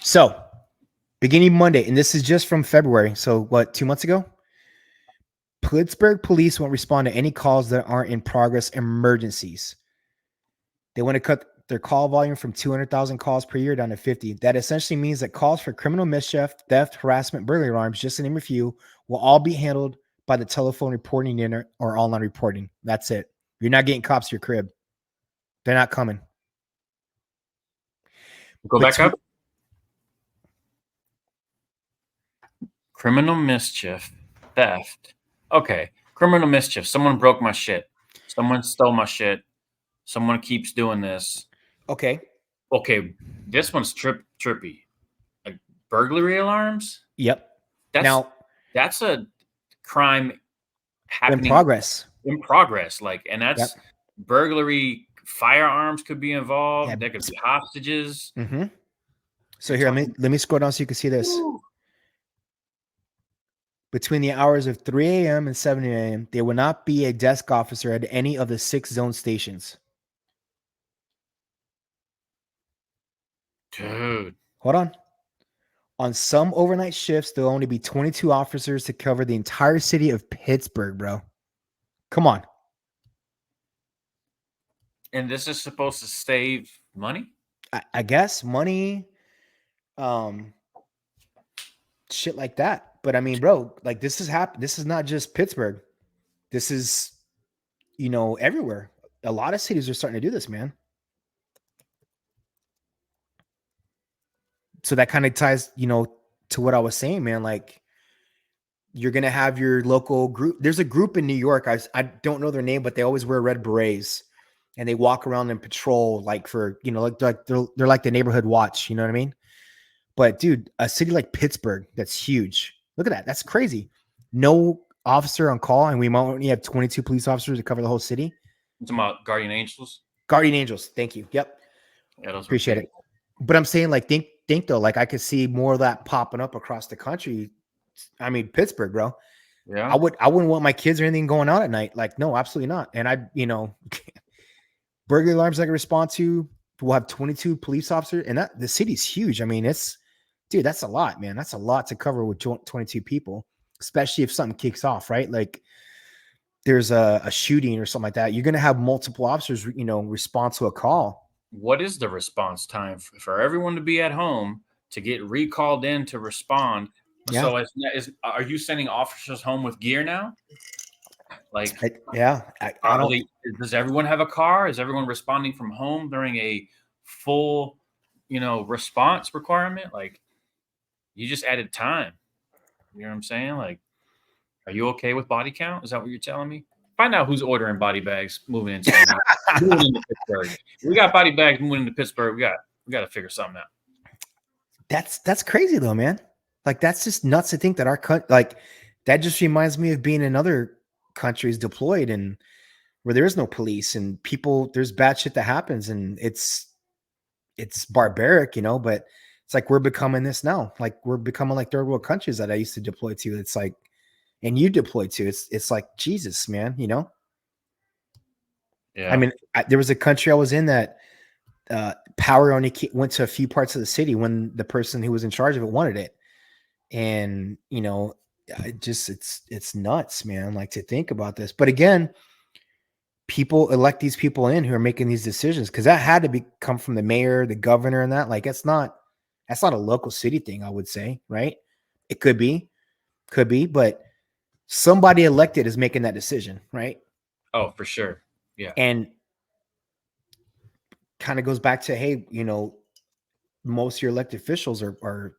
So, beginning Monday, and this is just from February. So, what, 2 months ago? Pittsburgh police won't respond to any calls that aren't in progress emergencies. They want to cut their call volume from 200,000 calls per year down to 50. That essentially means that calls for criminal mischief, theft, harassment, burglary alarms, just to name a few, will all be handled by the telephone reporting unit or online reporting. That's it. You're not getting cops to your crib. They're not coming. Go back up. Criminal mischief, theft. Okay. Criminal mischief. Someone broke my shit. Someone stole my shit. Someone keeps doing this. Okay. Okay. This one's trippy. Like burglary alarms? Yep. That's a crime happening in progress. Like, and that's burglary. Firearms could be involved. There could be hostages. Mm-hmm. So here, let me scroll down so you can see this. Ooh. Between the hours of 3 a.m. and 7 a.m., there will not be a desk officer at any of the 6 zone stations. Dude. Hold on. On some overnight shifts, there'll only be 22 officers to cover the entire city of Pittsburgh, bro. Come on. And this is supposed to save money? I guess money, shit like that. But I mean, bro, like this is not just Pittsburgh. This is, everywhere. A lot of cities are starting to do this, man. So that kind of ties, to what I was saying, man. Like, you're going to have your local group. There's a group in New York. I don't know their name, but they always wear red berets and they walk around and patrol, like for, like they're like the neighborhood watch. You know what I mean? But dude, a city like Pittsburgh, that's huge. Look at that. That's crazy. No officer on call. And we might only have 22 police officers to cover the whole city. You're talking about Guardian Angels? Guardian Angels. Thank you. Yep. Yeah, those appreciate it. But I'm saying, like, think though, like I could see more of that popping up across the country. I mean, Pittsburgh, bro. Yeah. I wouldn't want my kids or anything going on at night. Like, no, absolutely not. And burglary alarms I can respond to. We'll have 22 police officers, and the city's huge. I mean, dude, that's a lot, man. That's a lot to cover with 22 people, especially if something kicks off, right? Like there's a shooting or something like that. You're going to have multiple officers, respond to a call. What is the response time for everyone to be at home to get recalled in to respond? Yeah. So are you sending officers home with gear now? Like, does everyone have a car? Is everyone responding from home during a full, response requirement? Like, you just added time. You know what I'm saying? Like, are you okay with body count? Is that what you're telling me? Find out who's ordering body bags moving into Pittsburgh. We got body bags moving into Pittsburgh. We got to figure something out. That's crazy though, man. Like, that's just nuts to think that our country, like, that just reminds me of being in other countries deployed and where there is no police and people, there's bad shit that happens and it's barbaric, but it's like we're becoming this now. Like we're becoming like third world countries that I used to deploy to. It's like, and you deploy to. It's like Jesus, man. Yeah. I mean, there was a country I was in that power only went to a few parts of the city when the person who was in charge of it wanted it, and it's nuts, man. Like to think about this, but again, people elect these people in who are making these decisions because that had to come from the mayor, the governor, and that. Like that's not a local city thing, I would say, right? It could be, but somebody elected is making that decision, right? Oh, for sure. Yeah. And kind of goes back to, hey, most of your elected officials are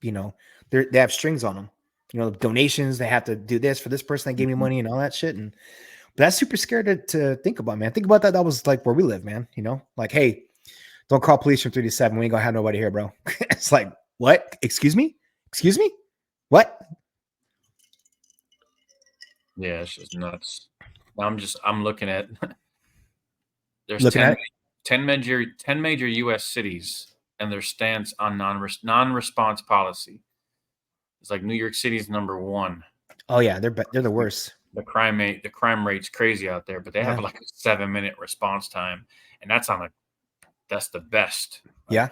they have strings on them, donations, they have to do this for this person that gave me money and all that shit. And but that's super scary to think about, man. Think about that. That was like where we live, man. Like, hey, don't call police from 3 to 7. We ain't gonna have nobody here, bro. It's like, what? Excuse me? What? Yeah, it's just nuts. I'm looking at there's 10 major U.S. cities and their stance on non-response policy. It's like New York City's number 1. Oh yeah, they're the worst. The crime rate's crazy out there, but they have like a 7-minute response time, and that's the best. Yeah.